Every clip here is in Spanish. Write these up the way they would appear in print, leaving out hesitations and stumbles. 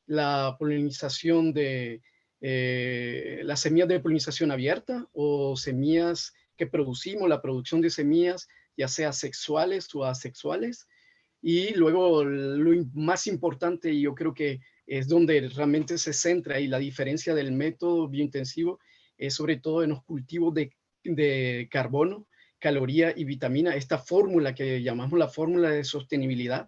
la polinización de las semillas de polinización abierta o semillas que producimos, la producción de semillas, ya sea sexuales o asexuales. Y luego lo más importante, y yo creo que es donde realmente se centra y la diferencia del método biointensivo, es sobre todo en los cultivos de carbono, caloría y vitamina, esta fórmula que llamamos la fórmula de sostenibilidad,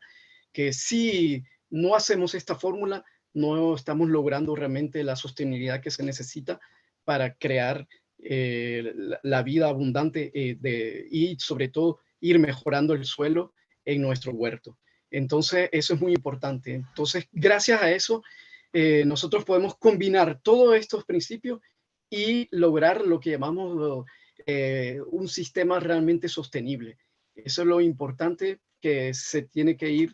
que si no hacemos esta fórmula, no estamos logrando realmente la sostenibilidad que se necesita para crear la vida abundante y sobre todo ir mejorando el suelo en nuestro huerto. Entonces, eso es muy importante. Entonces, gracias a eso, nosotros podemos combinar todos estos principios y lograr lo que llamamos un sistema realmente sostenible. Eso es lo importante que se tiene que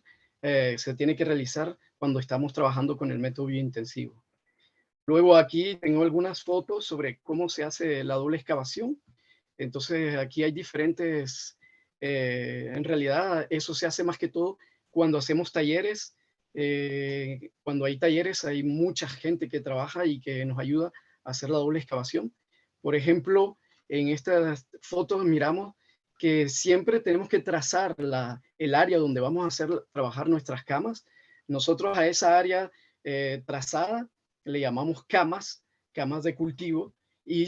se tiene que realizar cuando estamos trabajando con el método biointensivo. Luego aquí tengo algunas fotos sobre cómo se hace la doble excavación. Entonces aquí hay diferentes, en realidad eso se hace más que todo cuando hacemos talleres. Cuando hay talleres hay mucha gente que trabaja y que nos ayuda a hacer la doble excavación. Por ejemplo, en estas fotos miramos que siempre tenemos que trazar el área donde vamos a trabajar nuestras camas. Nosotros a esa área trazada le llamamos camas de cultivo, y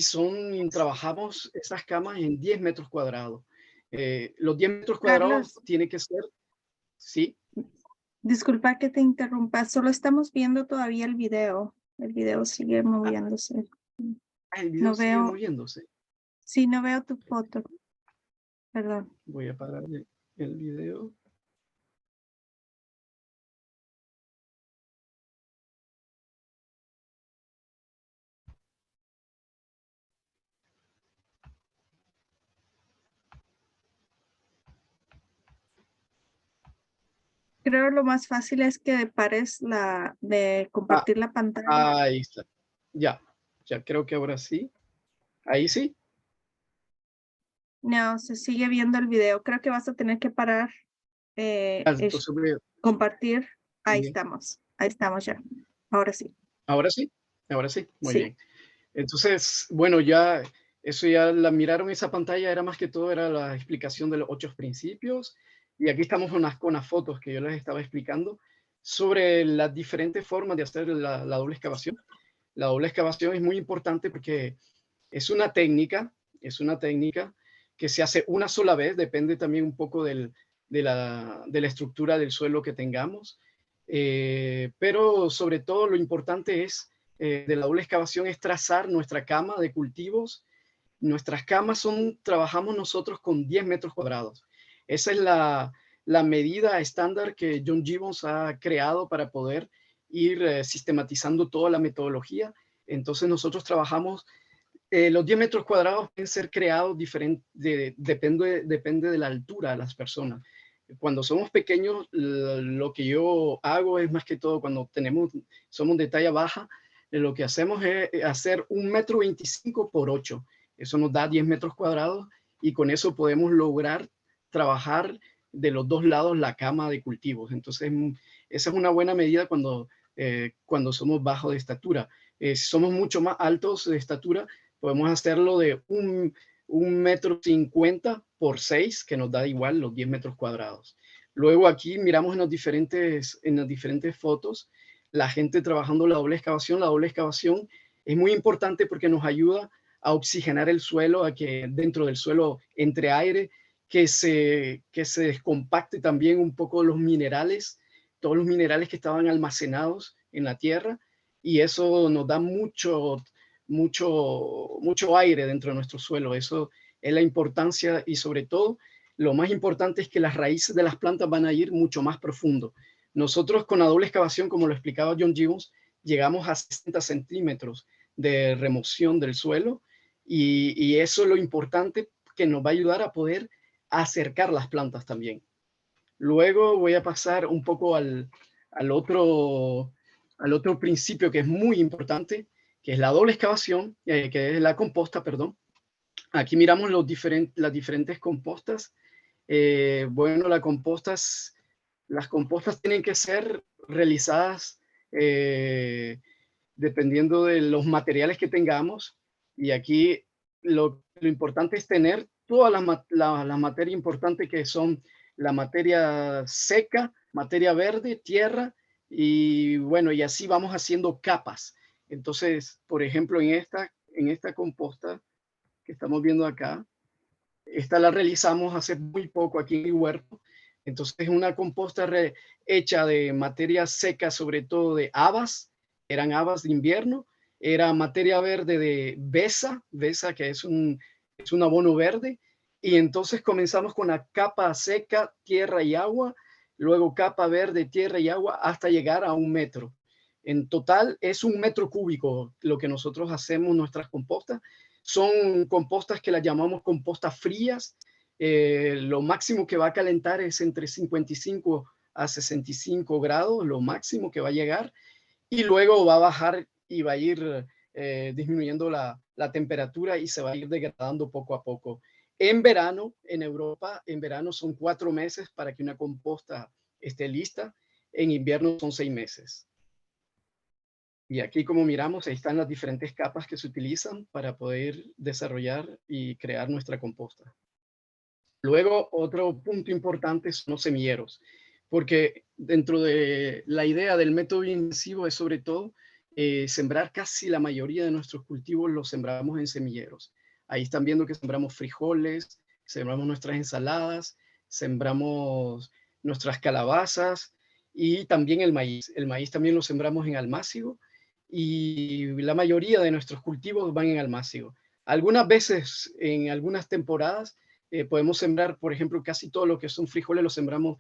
trabajamos esas camas en 10 metros cuadrados. Los 10 metros cuadrados Carlos, tiene que ser, sí. disculpa que te interrumpa, solo estamos viendo todavía el video. El video sigue Ah, moviéndose. el video No sigue veo, moviéndose. sí, no veo tu foto. Perdón. Voy a parar el video. Creo lo más fácil es que pares de Ah, compartir la pantalla. ahí está. Ya, ya creo que ahora sí. Ahí sí. No, se sigue viendo el video. Creo que vas a tener que parar, Entonces, compartir. bien. Ahí estamos ya. Ahora sí. Ahora sí. Ahora sí. Muy Sí. bien. Entonces, bueno, ya eso ya la miraron esa pantalla, era más que todo, era la explicación de los 8 principios. Y aquí estamos con las fotos que yo les estaba explicando sobre las diferentes formas de hacer la doble excavación. La doble excavación es muy importante porque es una técnica, es una técnica que se hace una sola vez, depende también un poco de la estructura del suelo que tengamos. Pero sobre todo lo importante de la doble excavación es trazar nuestra cama de cultivos. Nuestras camas trabajamos nosotros con 10 metros cuadrados. Esa es la medida estándar que John Gibbons ha creado para poder ir sistematizando toda la metodología. Entonces nosotros trabajamos, los 10 metros cuadrados pueden ser creados depende de la altura de las personas. Cuando somos pequeños, lo que yo hago es más que todo cuando somos de talla baja, lo que hacemos es hacer 1,25 m por 8. Eso nos da 10 metros cuadrados y con eso podemos lograr trabajar de los dos lados la cama de cultivos. Entonces, esa es una buena medida cuando somos bajos de estatura. Si somos mucho más altos de estatura, podemos hacerlo de 1,50 m por 6, que nos da igual los 10 metros cuadrados. Luego aquí miramos en las diferentes fotos la gente trabajando la doble excavación. La doble excavación es muy importante porque nos ayuda a oxigenar el suelo, a que dentro del suelo entre aire, que se descompacte también un poco todos los minerales que estaban almacenados en la tierra, y eso nos da mucho aire dentro de nuestro suelo. Eso es la importancia, y sobre todo, lo más importante es que las raíces de las plantas van a ir mucho más profundo. Nosotros con la doble excavación, como lo explicaba John Gibbons, llegamos a 60 centímetros de remoción del suelo, y eso es lo importante, que nos va a ayudar a poder acercar las plantas también. Luego voy a pasar un poco al otro principio que es muy importante, que es la doble excavación, que es la composta, perdón. Aquí miramos las diferentes compostas. Bueno, las compostas tienen que ser realizadas dependiendo de los materiales que tengamos. Y aquí lo importante es tener toda la materia importante, que son la materia seca, materia verde, tierra, y bueno, y así vamos haciendo capas. Entonces, por ejemplo, en esta composta que estamos viendo acá, esta la realizamos hace muy poco aquí en mi huerto. Entonces es una composta hecha de materia seca, sobre todo de habas, eran habas de invierno, era materia verde de besa que es un abono verde, y entonces comenzamos con la capa seca, tierra y agua, luego capa verde, tierra y agua, hasta llegar a 1 metro. En total es 1 metro cúbico lo que nosotros hacemos nuestras compostas. Son compostas que las llamamos compostas frías. Lo máximo que va a calentar es entre 55 a 65 grados, lo máximo que va a llegar, y luego va a bajar y va a ir disminuyendo la temperatura y se va a ir degradando poco a poco. En verano, en Europa, en verano son 4 meses para que una composta esté lista. En invierno son 6 meses. Y aquí, como miramos, ahí están las diferentes capas que se utilizan para poder desarrollar y crear nuestra composta. Luego, otro punto importante son los semilleros, porque dentro de la idea del método intensivo es sobre todo sembrar casi la mayoría de nuestros cultivos los sembramos en semilleros. Ahí están viendo que sembramos frijoles, sembramos nuestras ensaladas, sembramos nuestras calabazas y también el maíz. El maíz también lo sembramos en almácigo, y la mayoría de nuestros cultivos van en almácigo. Algunas veces, en algunas temporadas, podemos sembrar, por ejemplo, casi todo lo que son frijoles lo sembramos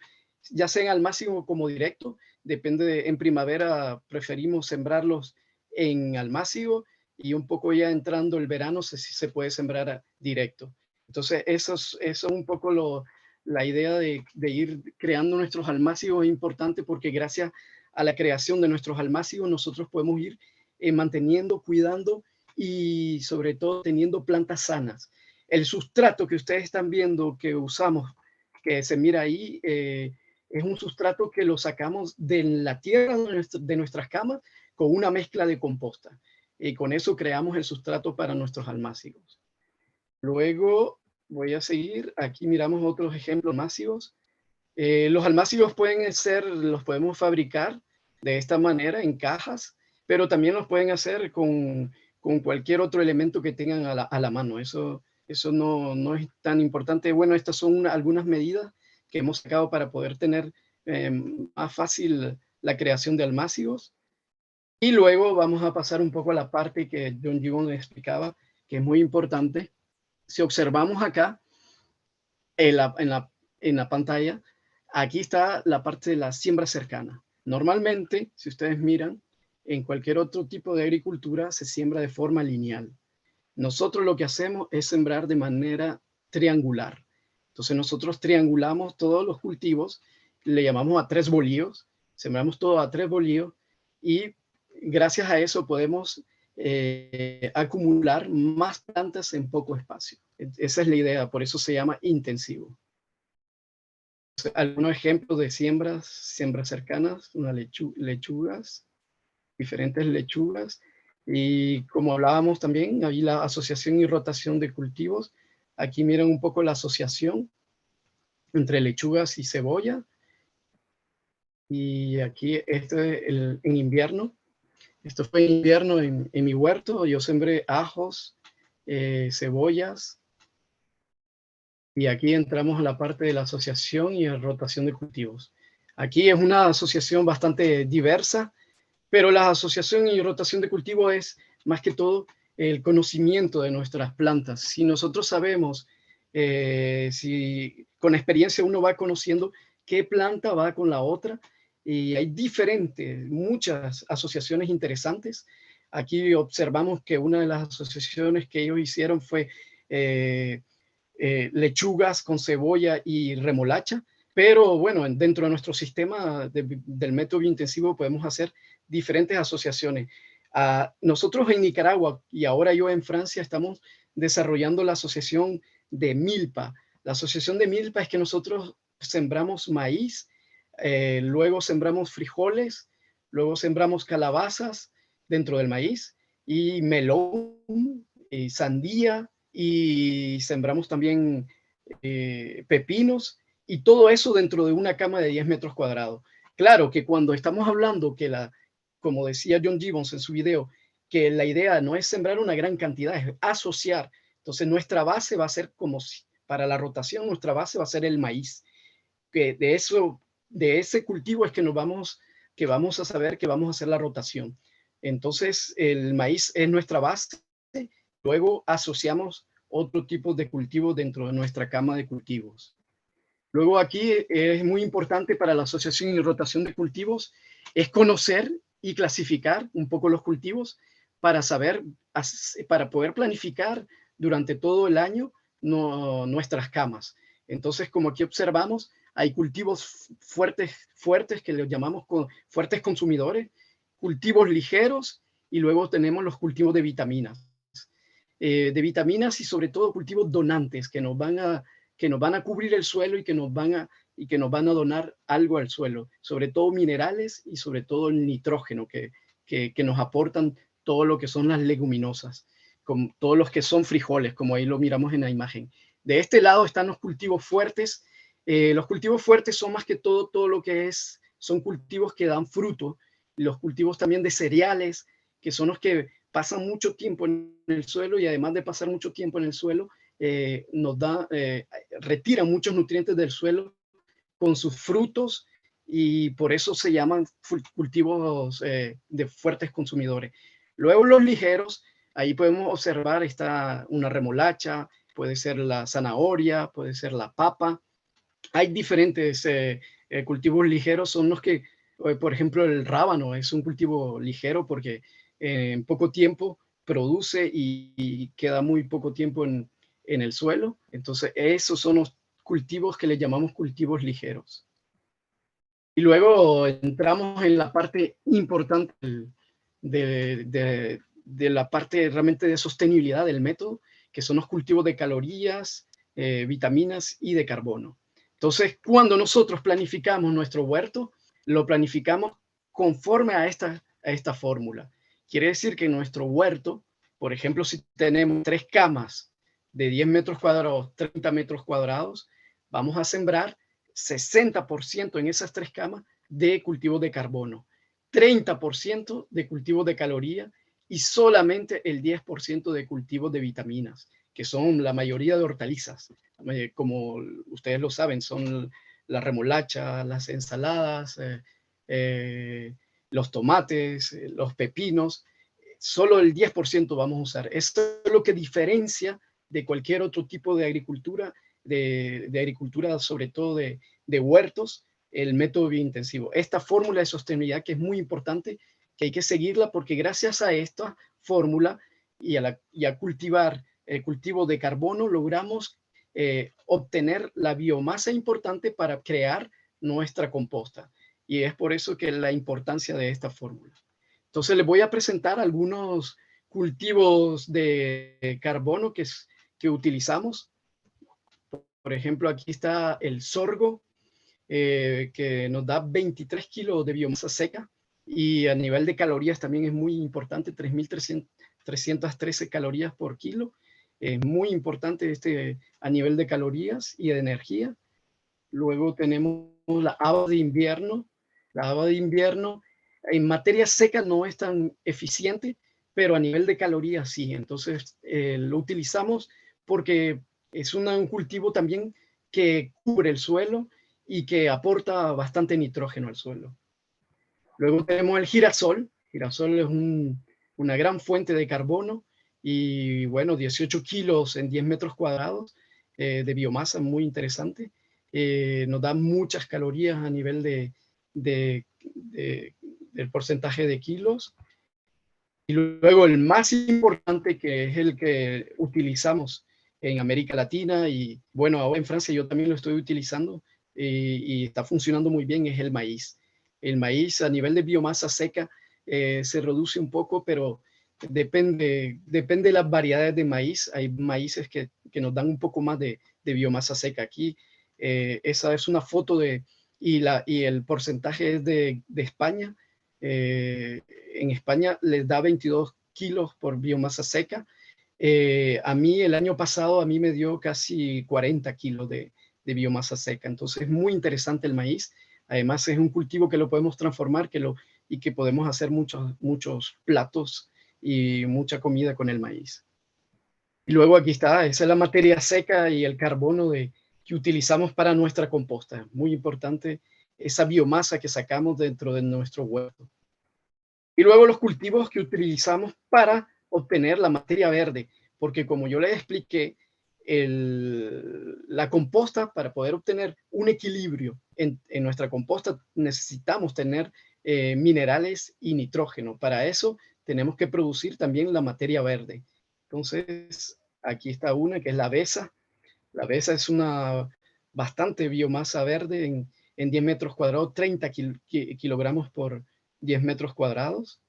ya sea en almácigo como directo. Depende en primavera preferimos sembrarlos en almácigo, y un poco ya entrando el verano se puede sembrar directo. Entonces eso es un poco la idea de ir creando nuestros almácigos. Es importante porque gracias a la creación de nuestros almácigos nosotros podemos ir manteniendo, cuidando y sobre todo teniendo plantas sanas. El sustrato que ustedes están viendo que usamos, que se mira ahí, es un sustrato que lo sacamos de la tierra de nuestras camas con una mezcla de composta. Y con eso creamos el sustrato para nuestros almácigos. Luego voy a seguir. Aquí miramos otros ejemplos almácigos. Los almácigos los podemos fabricar de esta manera en cajas, pero también los pueden hacer con cualquier otro elemento que tengan a la mano. Eso no es tan importante. Bueno, estas son algunas medidas que hemos sacado para poder tener más fácil la creación de almácigos. Y luego vamos a pasar un poco a la parte que John Gibbon explicaba, que es muy importante. Si observamos acá en la pantalla, aquí está la parte de la siembra cercana. Normalmente, si ustedes miran, en cualquier otro tipo de agricultura se siembra de forma lineal. Nosotros lo que hacemos es sembrar de manera triangular. Entonces nosotros triangulamos todos los cultivos, le llamamos a 3 bolíos, sembramos todo a 3 bolíos, y gracias a eso podemos acumular más plantas en poco espacio. Esa es la idea, por eso se llama intensivo. Algunos ejemplos de siembras cercanas, lechugas, diferentes lechugas. Y como hablábamos también, ahí la asociación y rotación de cultivos. Aquí miren un poco la asociación entre lechugas y cebolla. Y aquí en invierno. Esto fue en invierno en mi huerto. Yo sembré ajos, cebollas. Y aquí entramos a la parte de la asociación y rotación de cultivos. Aquí es una asociación bastante diversa, pero la asociación y rotación de cultivo es más que todo el conocimiento de nuestras plantas. Si nosotros sabemos, si con experiencia uno va conociendo qué planta va con la otra, y hay muchas asociaciones interesantes. Aquí observamos que una de las asociaciones que ellos hicieron fue lechugas con cebolla y remolacha. Pero bueno, dentro de nuestro sistema del método intensivo podemos hacer diferentes asociaciones. Nosotros en Nicaragua y ahora yo en Francia estamos desarrollando la asociación de milpa. La asociación de milpa es que nosotros sembramos maíz, luego sembramos frijoles, luego sembramos calabazas dentro del maíz y melón y sandía y sembramos también pepinos y todo eso dentro de una cama de 10 metros cuadrados. Claro que cuando estamos hablando que como decía John Gibbons en su video, que la idea no es sembrar una gran cantidad, es asociar. Entonces nuestra base va a ser como si, para la rotación, nuestra base va a ser el maíz. Que de ese cultivo es que que vamos a saber que vamos a hacer la rotación. Entonces el maíz es nuestra base, luego asociamos otro tipo de cultivo dentro de nuestra cama de cultivos. Luego aquí es muy importante para la asociación y rotación de cultivos, es conocer y clasificar un poco los cultivos para saber, para poder planificar durante todo el año nuestras camas. Entonces, como aquí observamos, hay cultivos fuertes que les llamamos fuertes consumidores, cultivos ligeros y luego tenemos los cultivos de vitaminas. De vitaminas y sobre todo cultivos donantes que nos van a cubrir el suelo y que nos van a donar algo al suelo, sobre todo minerales y sobre todo el nitrógeno que nos aportan todo lo que son las leguminosas, con todos los que son frijoles, como ahí lo miramos en la imagen. De este lado están los cultivos fuertes. Los cultivos fuertes son más que todo lo que son cultivos que dan fruto, los cultivos también de cereales, que son los que pasan mucho tiempo en el suelo y además de pasar mucho tiempo en el suelo, retira muchos nutrientes del suelo con sus frutos y por eso se llaman cultivos de fuertes consumidores. Luego los ligeros, ahí podemos observar, está una remolacha, puede ser la zanahoria, puede ser la papa. Hay diferentes cultivos ligeros, son los que, por ejemplo, el rábano es un cultivo ligero porque en poco tiempo produce y queda muy poco tiempo en el suelo. Entonces, esos son los cultivos que le llamamos cultivos ligeros. Y luego entramos en la parte importante de la parte realmente de sostenibilidad del método, que son los cultivos de calorías, vitaminas y de carbono. Entonces, cuando nosotros planificamos nuestro huerto, lo planificamos conforme a esta fórmula. Quiere decir que nuestro huerto, por ejemplo, si tenemos 3 camas de 10 metros cuadrados, 30 metros cuadrados, vamos a sembrar 60% en esas 3 camas de cultivos de carbono, 30% de cultivos de caloría y solamente el 10% de cultivos de vitaminas, que son la mayoría de hortalizas. Como ustedes lo saben, son la remolacha, las ensaladas, los tomates, los pepinos. Solo el 10% vamos a usar. Esto es lo que diferencia de cualquier otro tipo de agricultura, de agricultura, sobre todo de huertos, el método biointensivo. Esta fórmula de sostenibilidad que es muy importante, que hay que seguirla porque gracias a esta fórmula y a cultivar el cultivo de carbono logramos obtener la biomasa importante para crear nuestra composta. Y es por eso que la importancia de esta fórmula. Entonces les voy a presentar algunos cultivos de carbono que utilizamos. Por ejemplo, aquí está el sorgo, que nos da 23 kilos de biomasa seca y a nivel de calorías también es muy importante, 3.313 calorías por kilo. Es muy importante a nivel de calorías y de energía. Luego tenemos la haba de invierno. La haba de invierno en materia seca no es tan eficiente, pero a nivel de calorías sí. Entonces lo utilizamos porque es un cultivo también que cubre el suelo y que aporta bastante nitrógeno al suelo. Luego tenemos el girasol. Girasol es una gran fuente de carbono y bueno, 18 kilos en 10 metros cuadrados de biomasa, muy interesante. Nos da muchas calorías a nivel del porcentaje de kilos. Y luego el más importante, que es el que utilizamos en América Latina y bueno, ahora en Francia yo también lo estoy utilizando y está funcionando muy bien, es el maíz. El maíz a nivel de biomasa seca se reduce un poco, pero depende de las variedades de maíz. Hay maíces que nos dan un poco más de biomasa seca. Aquí esa es una foto y el porcentaje es de España. en España les da 22 kilos por biomasa seca. A mí el año pasado a mí me dio casi 40 kilos de biomasa seca. Entonces es muy interesante el maíz. Además es un cultivo que lo podemos transformar y que podemos hacer muchos platos y mucha comida con el maíz. Y luego aquí está, esa es la materia seca y el carbono que utilizamos para nuestra composta. Muy importante esa biomasa que sacamos dentro de nuestro huerto. Y luego los cultivos que utilizamos para obtener la materia verde, porque como yo les expliqué, la composta, para poder obtener un equilibrio en nuestra composta, necesitamos tener minerales y nitrógeno. Para eso tenemos que producir también la materia verde. Entonces, aquí está una que es la besa. La besa es una bastante biomasa verde en 10 metros cuadrados, 30 kilogramos por 10 metros cuadrados.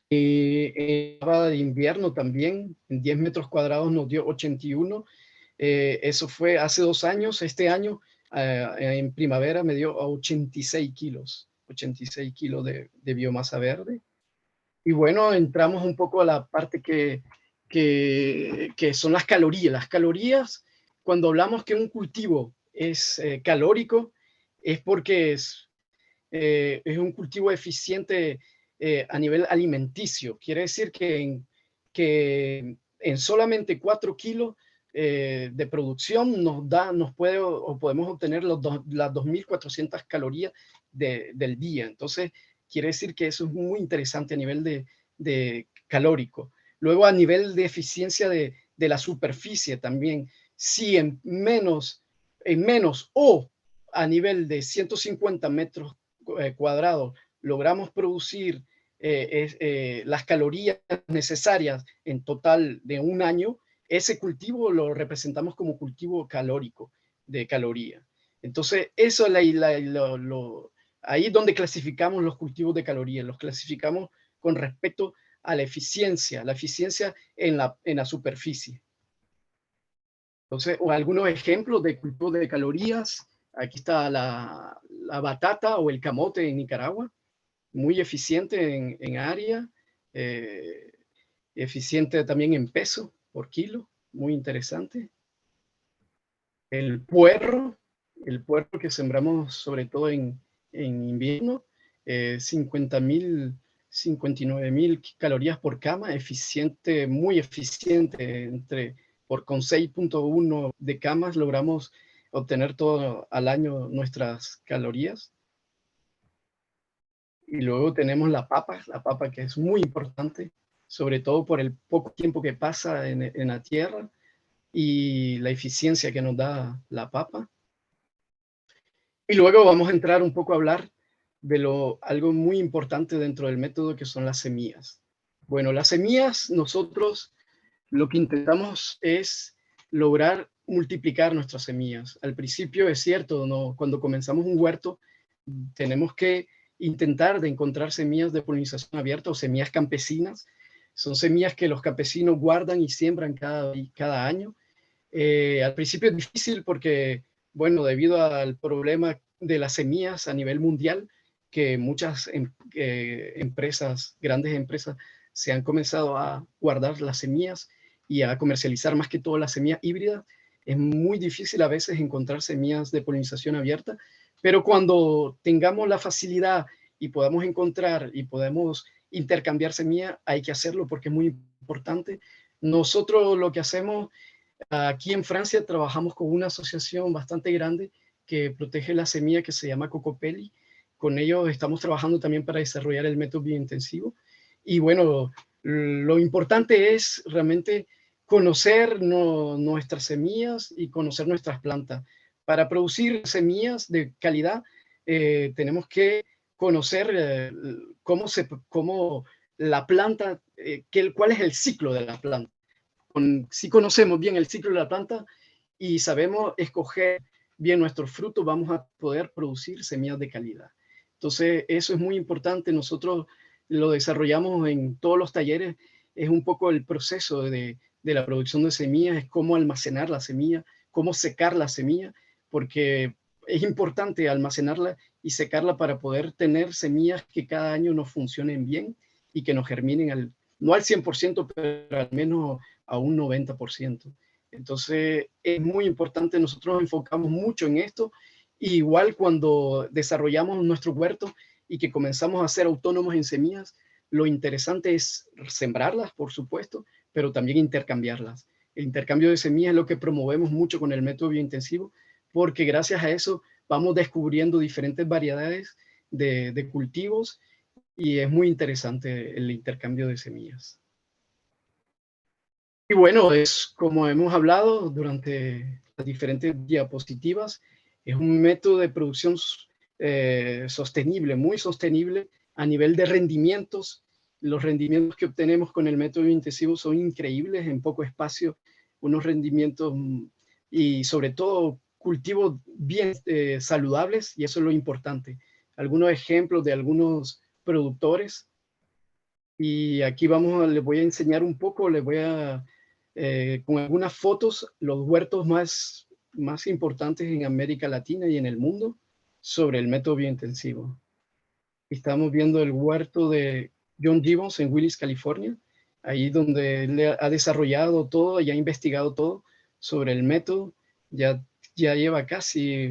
De invierno también, en 10 metros cuadrados nos dio 81. Eso fue hace 2 años. Este año, en primavera, me dio 86 kilos, 86 kilos de biomasa verde. Y bueno, entramos un poco a la parte que son las calorías. Las calorías, cuando hablamos que un cultivo es calórico, es porque es un cultivo eficiente a nivel alimenticio. Quiere decir que en solamente 4 kilos de producción podemos obtener las 2.400 calorías del día. Entonces, quiere decir que eso es muy interesante a nivel de calórico. Luego, a nivel de eficiencia de la superficie también, si en menos o a nivel de 150 metros cuadrados logramos producir las calorías necesarias en total de un año, ese cultivo lo representamos como cultivo calórico de caloría. Entonces, eso es ahí es donde clasificamos los cultivos de calorías. Los clasificamos con respecto a la eficiencia en la superficie. Entonces, algunos ejemplos de cultivos de calorías. Aquí está la batata o el camote en Nicaragua, muy eficiente en área, eficiente también en peso por kilo, muy interesante. El puerro que sembramos sobre todo en invierno, 59.000 calorías por cama, eficiente, muy eficiente, con 6.1 de camas logramos obtener todo al año nuestras calorías. Y luego tenemos la papa que es muy importante, sobre todo por el poco tiempo que pasa en la tierra y la eficiencia que nos da la papa. Y luego vamos a entrar un poco a hablar de algo muy importante dentro del método, que son las semillas. Bueno, las semillas, nosotros lo que intentamos es lograr multiplicar nuestras semillas. Al principio es cierto, ¿no? Cuando comenzamos un huerto, tenemos que intentar de encontrar semillas de polinización abierta o semillas campesinas. Son semillas que los campesinos guardan y siembran cada año. Al principio es difícil porque, bueno, debido al problema de las semillas a nivel mundial, que muchas empresas, grandes empresas, se han comenzado a guardar las semillas y a comercializar más que todo las semillas híbridas. Es muy difícil a veces encontrar semillas de polinización abierta, pero cuando tengamos la facilidad y podamos encontrar y podemos intercambiar semillas, hay que hacerlo porque es muy importante. Nosotros lo que hacemos aquí en Francia, trabajamos con una asociación bastante grande que protege la semilla, que se llama Cocopelli. Con ellos estamos trabajando también para desarrollar el método biointensivo. Y bueno, lo importante es realmente conocer nuestras semillas y conocer nuestras plantas. Para producir semillas de calidad, tenemos que conocer cómo la planta, cuál es el ciclo de la planta. Si conocemos bien el ciclo de la planta y sabemos escoger bien nuestros frutos, vamos a poder producir semillas de calidad. Entonces, eso es muy importante. Nosotros lo desarrollamos en todos los talleres. Es un poco el proceso de la producción de semillas, es cómo almacenar la semilla, cómo secar la semilla, porque es importante almacenarla y secarla para poder tener semillas que cada año nos funcionen bien y que nos germinen no al 100%, pero al menos a un 90%. Entonces es muy importante, nosotros nos enfocamos mucho en esto, y igual cuando desarrollamos nuestro huerto y que comenzamos a ser autónomos en semillas, lo interesante es sembrarlas, por supuesto, pero también intercambiarlas. El intercambio de semillas es lo que promovemos mucho con el método biointensivo, porque gracias a eso vamos descubriendo diferentes variedades de cultivos, y es muy interesante el intercambio de semillas. Y bueno, es como hemos hablado durante las diferentes diapositivas, es un método de producción sostenible, muy sostenible a nivel de rendimientos. Los rendimientos que obtenemos con el método intensivo son increíbles en poco espacio, unos rendimientos y sobre todo cultivos bien saludables, y eso es lo importante. Algunos ejemplos de algunos productores, y aquí les voy a enseñar un poco, les voy a con algunas fotos, los huertos más importantes en América Latina y en el mundo sobre el método biointensivo. Estamos viendo el huerto de John Gibbons en Willis, California, ahí donde él ha desarrollado todo y ha investigado todo sobre el método. Ya lleva casi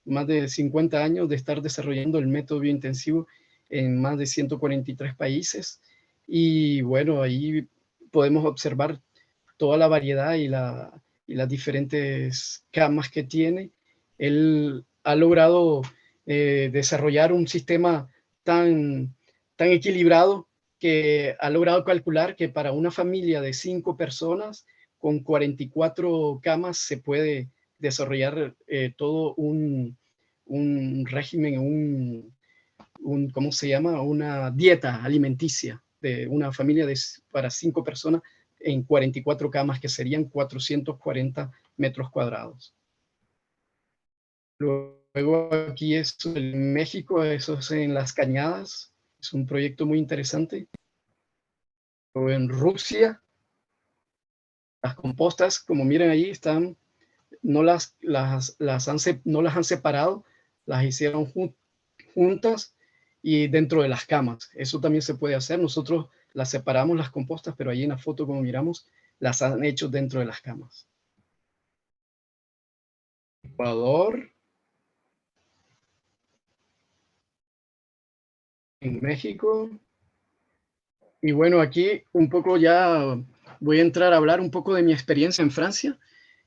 más de 50 años de estar desarrollando el método biointensivo en más de 143 países. Y bueno, ahí podemos observar toda la variedad y las diferentes camas que tiene. Él ha logrado desarrollar un sistema tan equilibrado que ha logrado calcular que para una familia de 5 personas con 44 camas se puede desarrollar todo un régimen, ¿cómo se llama? Una dieta alimenticia de una familia para 5 personas en 44 camas, que serían 440 metros cuadrados. Luego aquí es en México, eso es en Las Cañadas, es un proyecto muy interesante. O en Rusia, las compostas, como miren ahí, están, no las han separado, las hicieron juntas y dentro de las camas. Eso también se puede hacer. Nosotros las separamos, las compostas, pero ahí en la foto, como miramos, las han hecho dentro de las camas. Ecuador, en México. Y bueno, aquí un poco ya voy a entrar a hablar un poco de mi experiencia en Francia.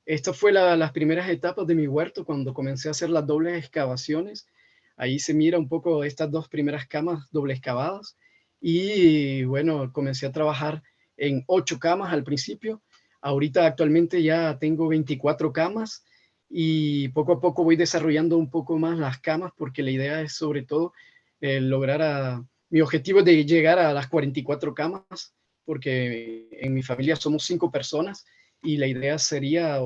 Esta fue las primeras etapas de mi huerto cuando comencé a hacer las dobles excavaciones. Ahí se mira un poco estas 2 primeras camas doble excavadas. Y bueno, comencé a trabajar en 8 camas al principio. Ahorita actualmente ya tengo 24 camas, y poco a poco voy desarrollando un poco más las camas, porque la idea es sobre todo lograr mi objetivo es de llegar a las 44 camas, porque en mi familia somos 5 personas, y la idea sería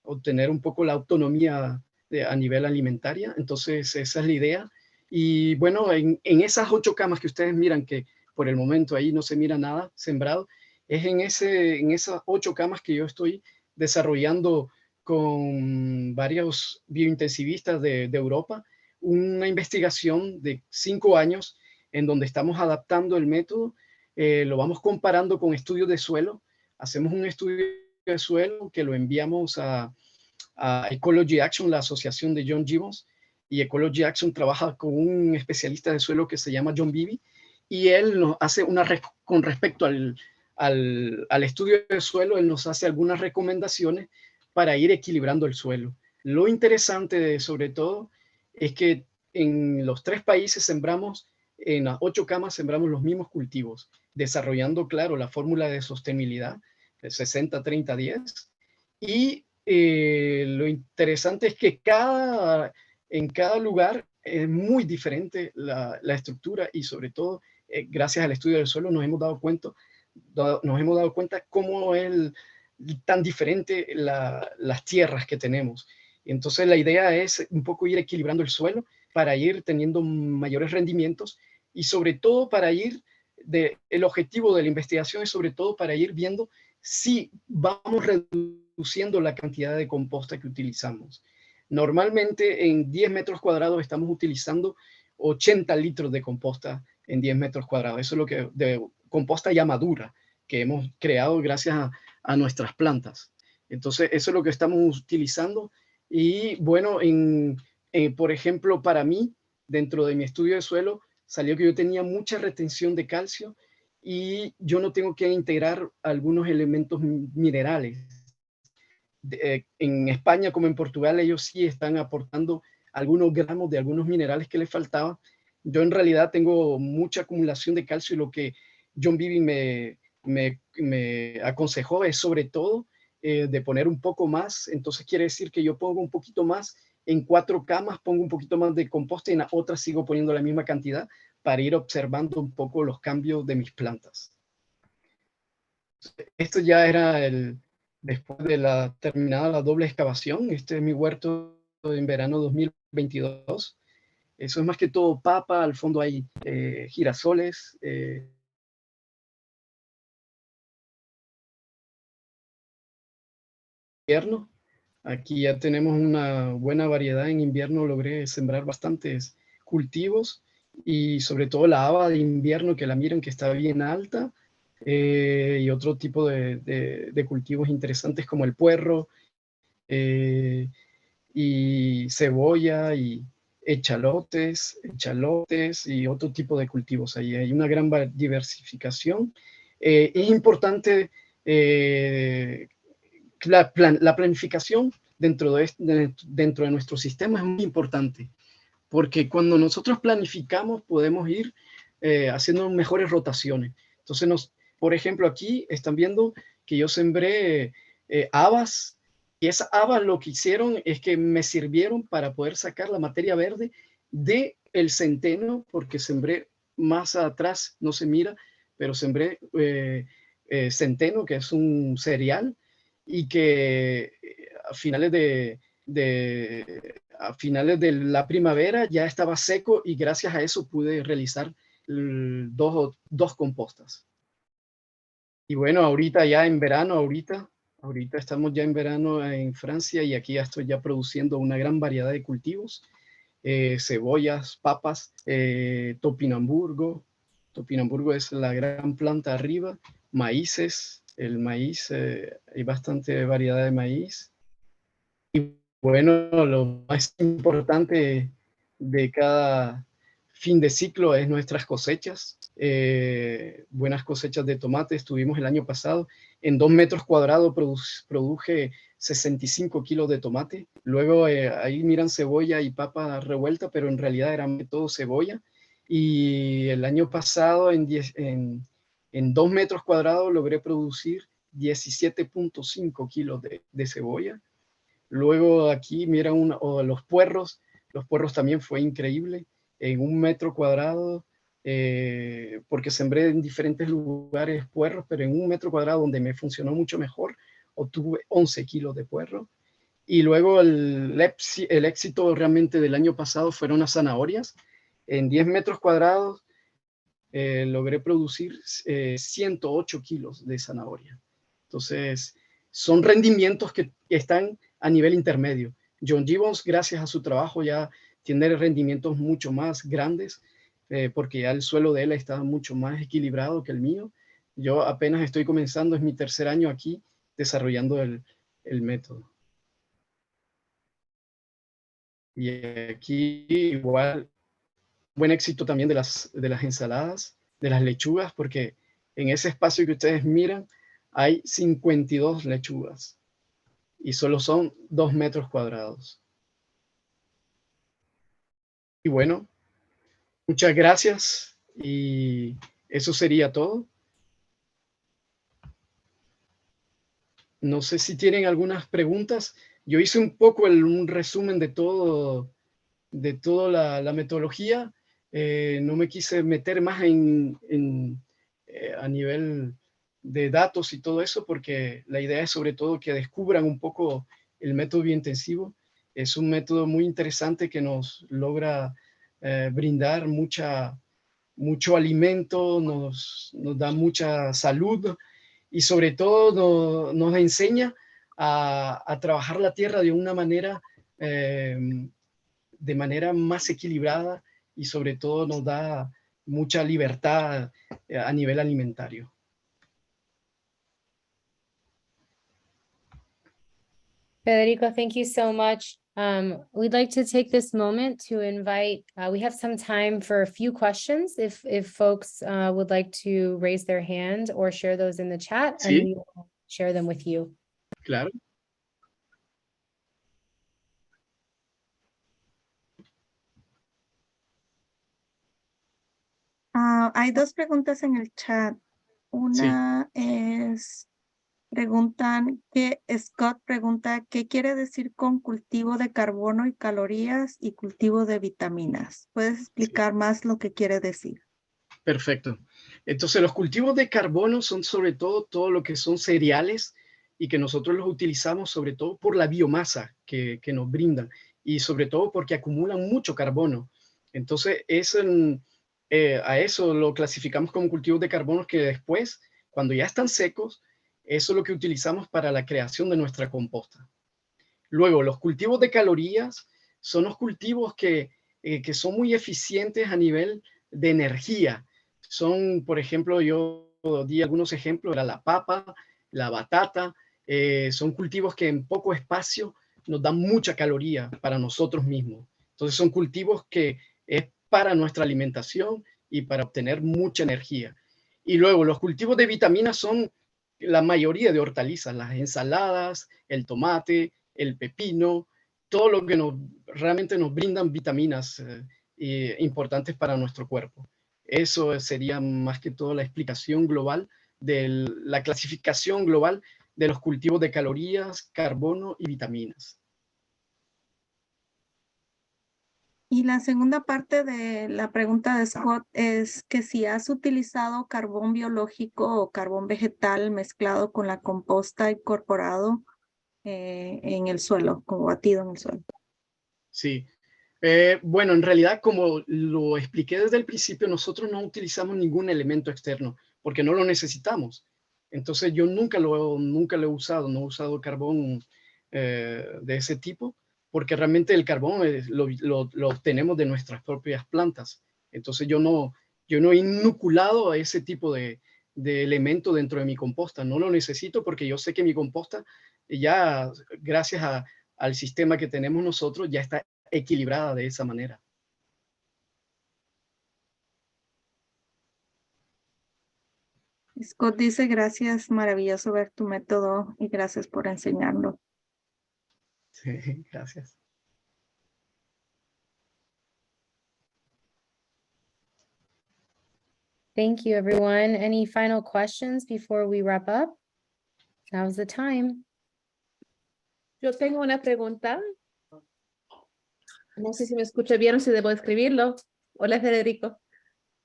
obtener un poco la autonomía a nivel alimentaria. Entonces esa es la idea. Y bueno, en esas 8 camas que ustedes miran, que por el momento ahí no se mira nada sembrado, es en esas 8 camas que yo estoy desarrollando con varios biointensivistas de Europa una investigación de 5 años en donde estamos adaptando el método, lo vamos comparando con estudios de suelo. Hacemos un estudio de suelo que lo enviamos a Ecology Action, la asociación de John Gibbons, y Ecology Action trabaja con un especialista de suelo que se llama John Beebe, y él nos hace con respecto al estudio de suelo, él nos hace algunas recomendaciones para ir equilibrando el suelo. Lo interesante sobre todo es que en los 3 países en las 8 camas sembramos los mismos cultivos, desarrollando, claro, la fórmula de sostenibilidad, de 60-30-10. Y lo interesante es que en cada lugar es muy diferente la estructura, y sobre todo, gracias al estudio del suelo nos hemos dado cuenta cómo es tan diferente las tierras que tenemos. Entonces la idea es un poco ir equilibrando el suelo para ir teniendo mayores rendimientos, y sobre todo el objetivo de la investigación es sobre todo para ir viendo si vamos reduciendo la cantidad de composta que utilizamos. Normalmente en 10 metros cuadrados estamos utilizando 80 litros de composta en 10 metros cuadrados. Eso es lo que de composta ya madura que hemos creado gracias a nuestras plantas. Entonces, eso es lo que estamos utilizando. Y bueno, por ejemplo, para mí, dentro de mi estudio de suelo, salió que yo tenía mucha retención de calcio y yo no tengo que integrar algunos elementos minerales. En España como en Portugal, ellos sí están aportando algunos gramos de algunos minerales que les faltaban. Yo en realidad tengo mucha acumulación de calcio y lo que John Vivi me aconsejó es sobre todo de poner un poco más. Entonces quiere decir que yo pongo un poquito más en 4 camas, pongo un poquito más de composta y en la otra sigo poniendo la misma cantidad para ir observando un poco los cambios de mis plantas. Esto ya era después de terminada la doble excavación. Este es mi huerto en verano 2022. Eso es más que todo papa, al fondo hay girasoles. Invierno. Aquí ya tenemos una buena variedad. En invierno logré sembrar bastantes cultivos y sobre todo la haba de invierno, que la miren que está bien alta, y otro tipo de cultivos interesantes como el puerro, y cebolla y echalotes y otro tipo de cultivos. Ahí hay una gran diversificación. Es importante la planificación dentro de nuestro sistema es muy importante, porque cuando nosotros planificamos podemos ir haciendo mejores rotaciones. Entonces, por ejemplo, aquí están viendo que yo sembré habas, y esas habas lo que hicieron es que me sirvieron para poder sacar la materia verde del centeno, porque sembré más atrás, no se mira, pero sembré centeno, que es un cereal, y que a finales a finales de la primavera ya estaba seco y gracias a eso pude realizar dos compostas. Y bueno, ahorita ya en verano, ahorita estamos ya en verano en Francia y aquí ya estoy ya produciendo una gran variedad de cultivos, cebollas, papas, topinamburgo. Topinamburgo es la gran planta arriba, maíces, el maíz, hay bastante variedad de maíz. Y bueno, lo más importante de cada fin de ciclo es nuestras cosechas. Buenas cosechas de tomates tuvimos el año pasado. En 2 metros cuadrados produje 65 kilos de tomate. Luego ahí miran cebolla y papa revuelta, pero en realidad era todo cebolla. Y el año pasado en 2 metros cuadrados logré producir 17.5 kilos de cebolla. Luego aquí mira los puerros también fue increíble, en 1 metro cuadrado, porque sembré en diferentes lugares puerros, pero en 1 metro cuadrado donde me funcionó mucho mejor, obtuve 11 kilos de puerro. Y luego el éxito realmente del año pasado fueron las zanahorias. En 10 metros cuadrados logré producir 108 kilos de zanahoria. Entonces, son rendimientos que están a nivel intermedio. John Gibbons, gracias a su trabajo, ya tiene rendimientos mucho más grandes, porque ya el suelo de él está mucho más equilibrado que el mío. Yo apenas estoy comenzando, es mi tercer año aquí desarrollando el método. Y aquí igual, buen éxito también de las ensaladas, de las lechugas, porque en ese espacio que ustedes miran hay 52 lechugas y solo son 2 metros cuadrados. Y bueno, muchas gracias y eso sería todo. No sé si tienen algunas preguntas. Yo hice un poco un resumen de toda la metodología. No me quise meter más a nivel de datos y todo eso, porque la idea es sobre todo que descubran un poco el método biointensivo. Es un método muy interesante que nos logra brindar mucho alimento, nos da mucha salud y sobre todo nos enseña a trabajar la tierra de una manera de manera más equilibrada y sobre todo nos da mucha libertad a nivel alimentario. Federico, thank you so much. We'd like to take this moment to invite, we have some time for a few questions if folks would like to raise their hand or share those in the chat, Sí. and we will share them with you. Claro. Hay dos preguntas en el chat. Una es, Scott pregunta, ¿qué quiere decir con cultivo de carbono y calorías y cultivo de vitaminas? ¿Puedes explicar más lo que quiere decir? Perfecto. Entonces, los cultivos de carbono son sobre todo lo que son cereales y que nosotros los utilizamos sobre todo por la biomasa que nos brindan y sobre todo porque acumulan mucho carbono. Entonces, a eso lo clasificamos como cultivos de carbono que después, cuando ya están secos, eso es lo que utilizamos para la creación de nuestra composta. Luego, los cultivos de calorías son los cultivos que son muy eficientes a nivel de energía. Son, por ejemplo, yo di algunos ejemplos, era la papa, la batata, son cultivos que en poco espacio nos dan mucha caloría para nosotros mismos. Entonces son cultivos que es para nuestra alimentación y para obtener mucha energía. Y luego los cultivos de vitaminas son la mayoría de hortalizas, las ensaladas, el tomate, el pepino, todo lo que realmente nos brindan vitaminas importantes para nuestro cuerpo. Eso sería más que todo la explicación global de la clasificación global de los cultivos de calorías, carbono y vitaminas. Y la segunda parte de la pregunta de Scott es que si has utilizado carbón biológico o carbón vegetal mezclado con la composta incorporado en el suelo, como batido en el suelo. Sí. Bueno, en realidad, como lo expliqué desde el principio, nosotros no utilizamos ningún elemento externo porque no lo necesitamos. Entonces yo nunca lo he usado, no he usado carbón de ese tipo, porque realmente el carbón lo obtenemos de nuestras propias plantas. Entonces yo no he inoculado a ese tipo de elemento dentro de mi composta. No lo necesito porque yo sé que mi composta ya, gracias al sistema que tenemos nosotros, ya está equilibrada de esa manera. Scott dice, gracias, maravilloso ver tu método y gracias por enseñarlo. Sí, gracias. Thank you, everyone. Any final questions before we wrap up? Now's the time. Yo tengo una pregunta. No sé si me escucha bien o si debo escribirlo. Hola, Federico.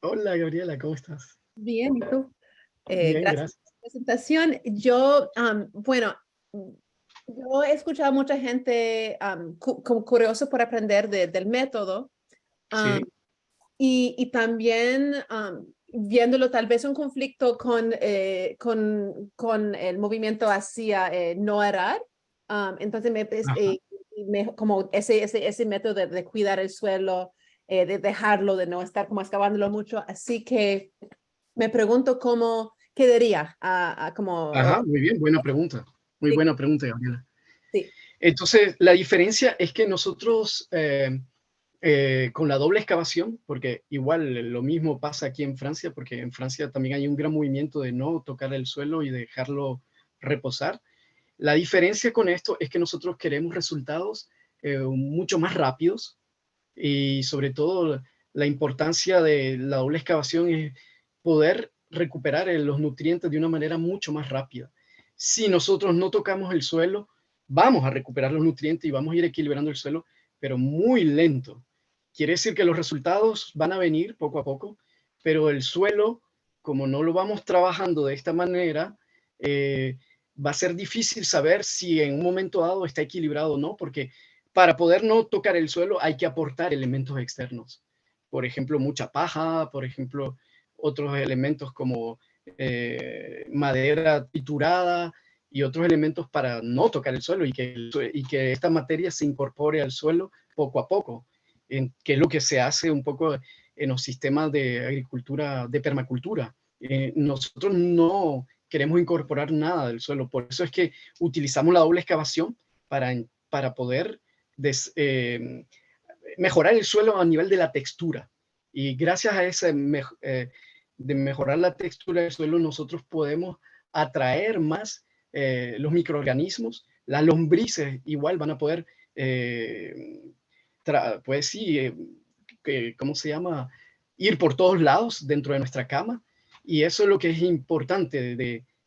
Hola, Gabriela, ¿cómo estás? Bien, ¿y tú? Bien, Gracias por la presentación. Yo, bueno, yo he escuchado a mucha gente como curioso por aprender del método. Sí. Y también viéndolo tal vez un conflicto con el movimiento hacia no arar. Entonces, como ese método de cuidar el suelo, de dejarlo, de no estar como excavándolo mucho. Así que me pregunto cómo quedaría. Ajá, muy bien, buena pregunta. Muy Sí. buena pregunta, Gabriela. Sí. Entonces, la diferencia es que nosotros con la doble excavación, porque igual lo mismo pasa aquí en Francia, porque en Francia también hay un gran movimiento de no tocar el suelo y dejarlo reposar. La diferencia con esto es que nosotros queremos resultados mucho más rápidos y sobre todo la importancia de la doble excavación es poder recuperar los nutrientes de una manera mucho más rápida. Si nosotros no tocamos el suelo, vamos a recuperar los nutrientes y vamos a ir equilibrando el suelo, pero muy lento. Quiere decir que los resultados van a venir poco a poco, pero el suelo, como no lo vamos trabajando de esta manera, va a ser difícil saber si en un momento dado está equilibrado o no, porque para poder no tocar el suelo hay que aportar elementos externos. Por ejemplo, mucha paja, por ejemplo, otros elementos como madera triturada y otros elementos para no tocar el suelo y que esta materia se incorpore al suelo poco a poco, que es lo que se hace un poco en los sistemas de agricultura, de permacultura. Nosotros no queremos incorporar nada del suelo, por eso es que utilizamos la doble excavación para poder mejorar el suelo a nivel de la textura. Y gracias a ese de mejorar la textura del suelo, nosotros podemos atraer más los microorganismos. Las lombrices igual van a poder, pues sí, ¿cómo se llama? Ir por todos lados dentro de nuestra cama. Y eso es lo que es importante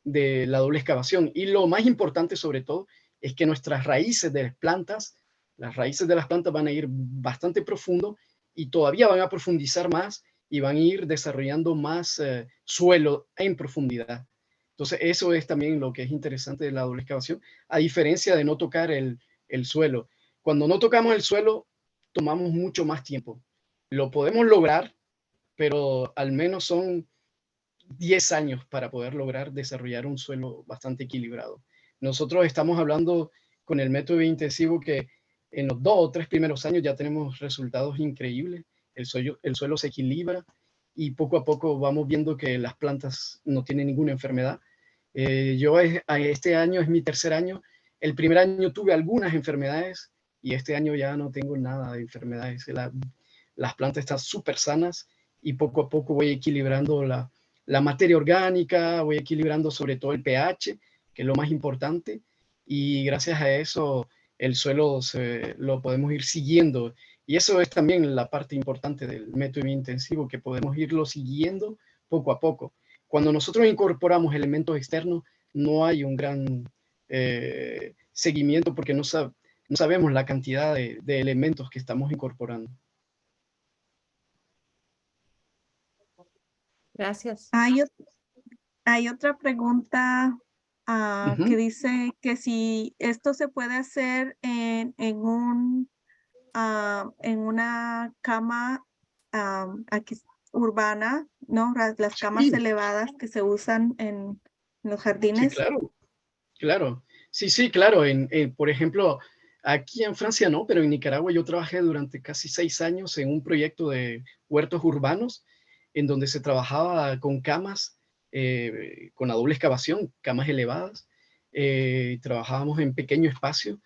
de la doble excavación. Y lo más importante sobre todo es que nuestras raíces de las plantas van a ir bastante profundo y todavía van a profundizar más y van a ir desarrollando más suelo en profundidad. Entonces, eso es también lo que es interesante de la doble excavación, a diferencia de no tocar el suelo. Cuando no tocamos el suelo, tomamos mucho más tiempo. Lo podemos lograr, pero al menos son 10 años para poder lograr desarrollar un suelo bastante equilibrado. Nosotros estamos hablando con el método intensivo que en los 2 o 3 primeros años ya tenemos resultados increíbles. El suelo se equilibra y poco a poco vamos viendo que las plantas no tienen ninguna enfermedad. Este año es mi tercer año. El primer año tuve algunas enfermedades y este año ya no tengo nada de enfermedades. Las plantas están súper sanas y poco a poco voy equilibrando la materia orgánica, voy equilibrando sobre todo el pH, que es lo más importante, y gracias a eso el suelo lo podemos ir siguiendo. Y eso es también la parte importante del método intensivo, que podemos irlo siguiendo poco a poco. Cuando nosotros incorporamos elementos externos, no hay un gran seguimiento porque no sabemos la cantidad de elementos que estamos incorporando. Gracias. Hay otra pregunta que Ujú. dice que si esto se puede hacer en una cama aquí urbana, ¿no? Las camas Sí, elevadas que se usan en los sí, jardines. claro. Claro, sí, claro. Por ejemplo, aquí en Francia no, pero en Nicaragua yo trabajé durante casi 6 años en un proyecto de huertos urbanos en donde se trabajaba con camas, con la doble excavación, camas elevadas. Trabajábamos en pequeño espacio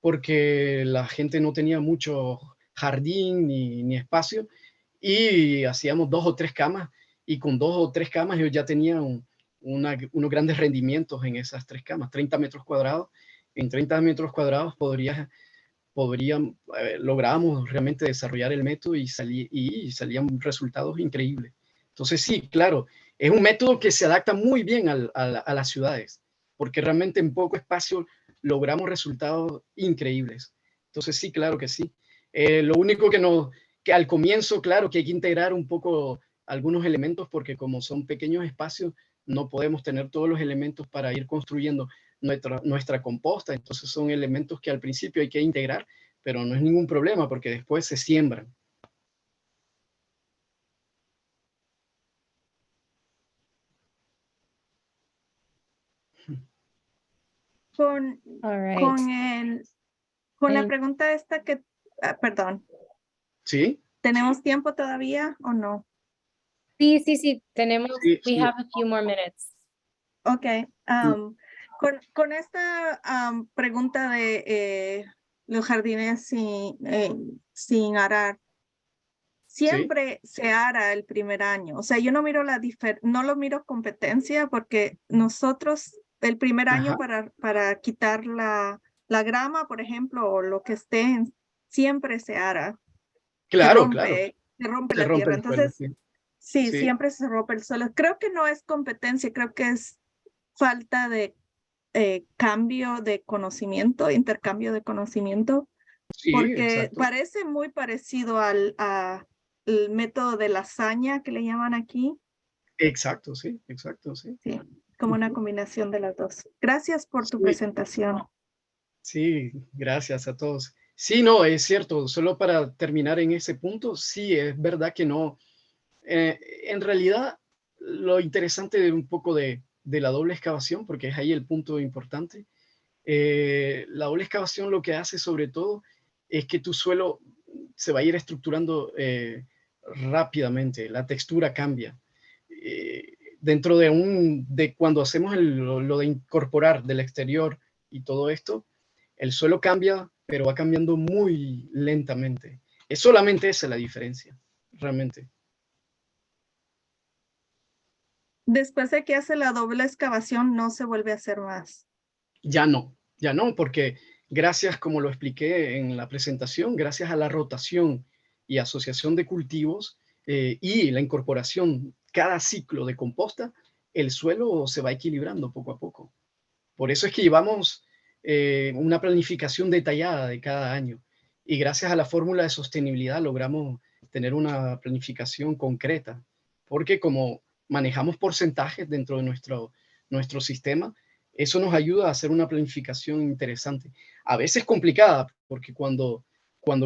porque la gente no tenía mucho jardín ni espacio y hacíamos 2 o 3 camas y con 2 o 3 camas yo ya tenía unos grandes rendimientos en esas 3 camas, 30 metros cuadrados. En 30 metros cuadrados lográbamos realmente desarrollar el método y salían resultados increíbles. Entonces sí, claro, es un método que se adapta muy bien a las ciudades, porque realmente en poco espacio logramos resultados increíbles. Entonces sí, claro que sí. Lo único que al comienzo, claro, que hay que integrar un poco algunos elementos, porque como son pequeños espacios, no podemos tener todos los elementos para ir construyendo nuestra composta. Entonces son elementos que al principio hay que integrar, pero no es ningún problema porque después se siembran. Con, All right. con la And pregunta esta que, perdón, ¿Sí? ¿tenemos tiempo todavía o no? sí, tenemos, Sí, we sí. have a few more minutes. Ok. Con esta pregunta de los jardines sin arar, siempre se ara el primer año. O sea, yo no miro no lo miro competencia porque nosotros el primer año Ajá. para quitar la grama, por ejemplo, o lo que esté, siempre se ara. Claro, claro. Se rompe Se la rompe tierra. el suelo, Entonces, sí. sí, Sí, siempre se rompe el suelo. Creo que no es competencia, creo que es falta de cambio de conocimiento, intercambio de conocimiento, sí, porque exacto. parece muy parecido al método de lasaña que le llaman aquí. Exacto, sí, exacto, sí. Sí, como una Ujú. combinación de las dos. Gracias por tu Sí, presentación. sí, gracias a todos. Sí, no, es cierto. Solo para terminar en ese punto, sí, es verdad que no. En realidad, lo interesante de un poco de de la doble excavación, porque es ahí el punto importante. La doble excavación lo que hace sobre todo es que tu suelo se va a ir estructurando rápidamente, la textura cambia. Dentro de cuando hacemos lo de incorporar del exterior y todo esto, el suelo cambia, pero va cambiando muy lentamente. Es solamente esa la diferencia, realmente. Después de que hace la doble excavación, no se vuelve a hacer más. Ya no, porque gracias, como lo expliqué en la presentación, gracias a la rotación y asociación de cultivos y la incorporación cada ciclo de composta, el suelo se va equilibrando poco a poco. Por eso es que llevamos una planificación detallada de cada año. Y gracias a la fórmula de sostenibilidad logramos tener una planificación concreta. Porque como manejamos porcentajes dentro de nuestro sistema, eso nos ayuda a hacer una planificación interesante. A veces complicada, porque cuando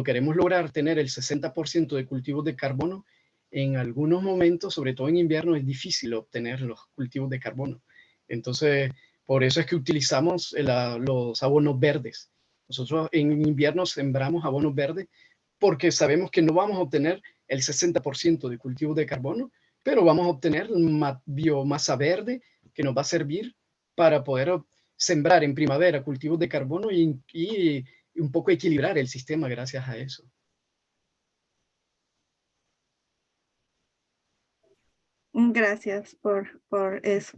queremos lograr tener el 60% de cultivos de carbono, en algunos momentos, sobre todo en invierno, es difícil obtener los cultivos de carbono. Entonces, por eso es que utilizamos los abonos verdes. Nosotros en invierno sembramos abonos verdes porque sabemos que no vamos a obtener el 60% de cultivos de carbono, pero vamos a obtener biomasa verde que nos va a servir para poder sembrar en primavera cultivos de carbono y un poco equilibrar el sistema gracias a eso. Gracias por eso.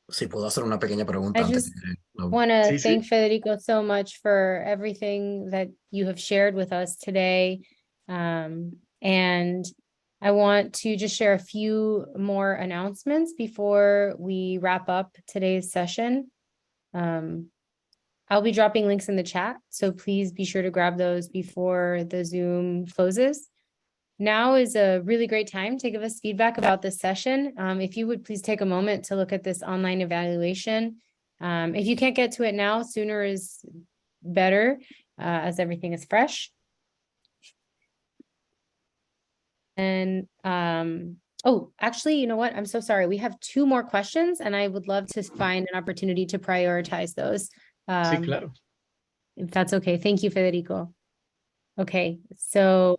Sí, puedo hacer una pequeña pregunta I antes just que want to Sí, sí. thank Federico so much for everything that you have shared with us today. And I want to just share a few more announcements before we wrap up today's session. I'll be dropping links in the chat, so please be sure to grab those before the Zoom closes. Now is a really great time to give us feedback about this session. If you would please take a moment to look at this online evaluation. If you can't get to it now, sooner is better, as everything is fresh. And, oh, actually, you know what? I'm so sorry. We have 2 more questions and I would love to find an opportunity to prioritize those. Sí, claro. If that's okay. Thank you, Federico. Okay, so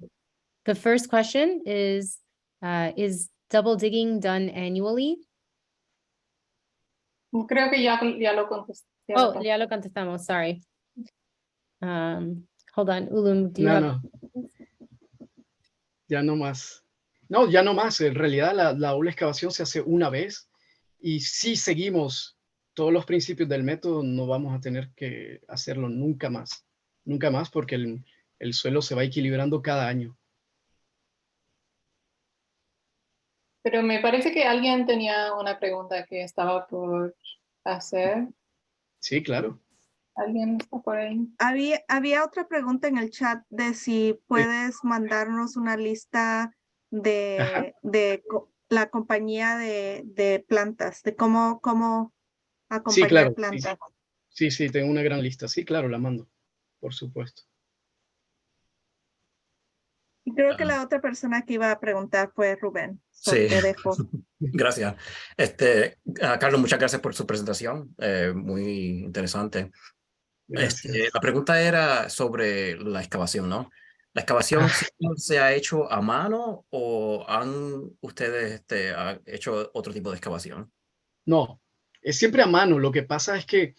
the first question is double digging done annually? Creo que ya lo contesté. Oh, ya lo contestamos, sorry. Hold on, Ulum, do you have? No, ya no más. No, ya no más. En realidad la doble excavación se hace una vez y si seguimos todos los principios del método no vamos a tener que hacerlo nunca más. Nunca más porque el suelo se va equilibrando cada año. Pero me parece que alguien tenía una pregunta que estaba por hacer. Sí, claro. ¿Alguien está por ahí? Había otra pregunta en el chat de si puedes mandarnos una lista de la compañía de plantas, de cómo acompañar Sí, claro. plantas. Sí, tengo una gran lista. Sí, claro, la mando, por supuesto. Y creo que la otra persona que iba a preguntar fue Rubén. So Sí. te dejo. Gracias. Carlos, muchas gracias por su presentación, muy interesante. Gracias. La pregunta era sobre la excavación, ¿no? ¿La excavación siempre se ha hecho a mano o han ustedes hecho otro tipo de excavación? No, es siempre a mano. Lo que pasa es que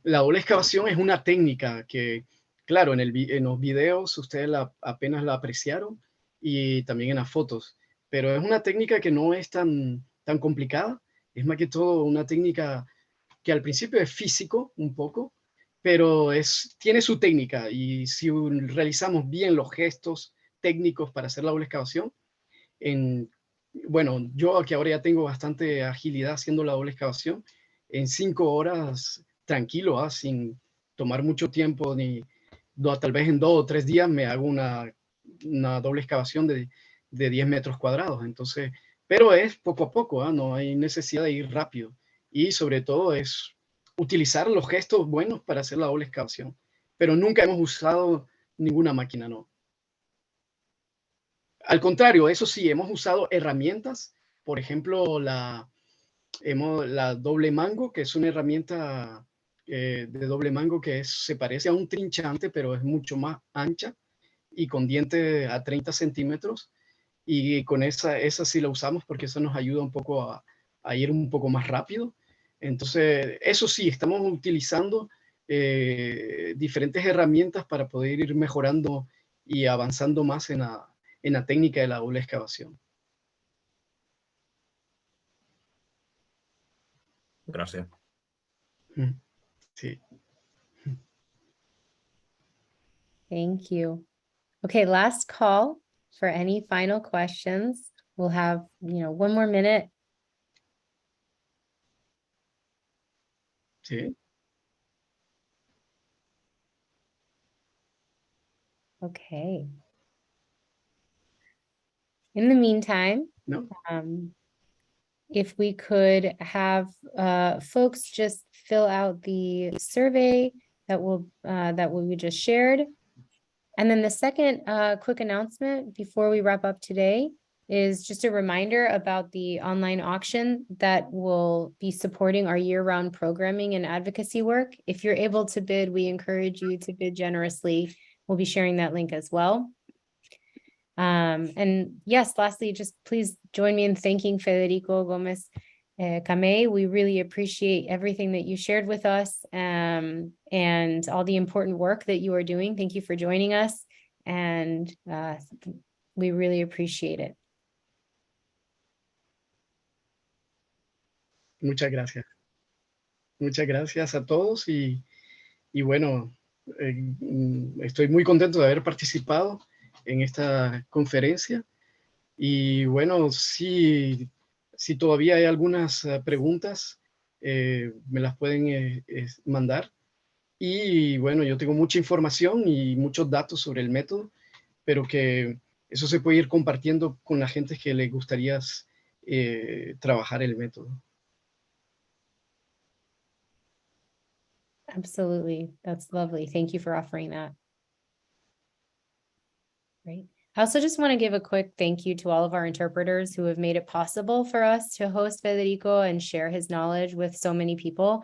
la doble excavación es una técnica que, claro, en los videos ustedes apenas la apreciaron y también en las fotos, pero es una técnica que no es tan complicada. Es más que todo una técnica que al principio es físico un poco, pero tiene su técnica y si realizamos bien los gestos técnicos para hacer la doble excavación, bueno, yo que ahora ya tengo bastante agilidad haciendo la doble excavación, en 5 horas tranquilo, sin tomar mucho tiempo, tal vez en 2 o 3 días me hago una doble excavación de 10 metros cuadrados. Entonces, pero es poco a poco, no hay necesidad de ir rápido. Y sobre todo es utilizar los gestos buenos para hacer la doble excavación. Pero nunca hemos usado ninguna máquina, no. Al contrario, eso sí, hemos usado herramientas, por ejemplo, la doble mango, que es una herramienta de doble mango que se parece a un trinchante, pero es mucho más ancha y con diente a 30 centímetros. Y con esa sí la usamos porque eso nos ayuda un poco a ir un poco más rápido. Entonces, eso sí, estamos utilizando diferentes herramientas para poder ir mejorando y avanzando más en la técnica de la doble excavación. Gracias. Sí. Thank you. Okay, last call for any final questions. We'll have, 1 more minute. Sí. Okay. In the meantime, ¿No? if we could have folks just fill out the survey that we just shared. And then the second quick announcement before we wrap up today is just a reminder about the online auction that will be supporting our year-round programming and advocacy work. If you're able to bid, we encourage you to bid generously. We'll be sharing that link as well. And yes, lastly, just please join me in thanking Federico Gomez Camay. We really appreciate everything that you shared with us and all the important work that you are doing. Thank you for joining us, and we really appreciate it. Muchas gracias. Muchas gracias a todos y bueno, estoy muy contento de haber participado en esta conferencia. Y bueno, si todavía hay algunas preguntas, me las pueden mandar. Y bueno, yo tengo mucha información y muchos datos sobre el método, pero que eso se puede ir compartiendo con la gente que le gustaría trabajar el método. Absolutely. That's lovely. Thank you for offering that. Great. I also just want to give a quick thank you to all of our interpreters who have made it possible for us to host Federico and share his knowledge with so many people.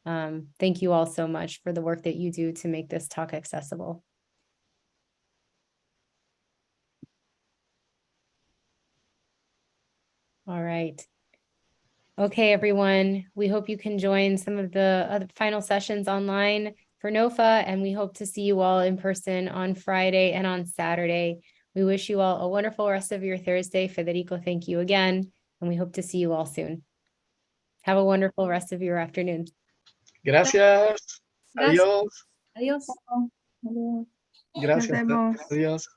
Thank you all so much for the work that you do to make this talk accessible. All right. Okay, everyone, we hope you can join some of the other final sessions online for NOFA, and we hope to see you all in person on Friday and on Saturday. We wish you all a wonderful rest of your Thursday. Federico, thank you again, and we hope to see you all soon. Have a wonderful rest of your afternoon. Gracias. Adiós. Adiós. Gracias. Nos vemos. Adiós.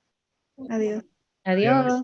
Adiós. Adiós.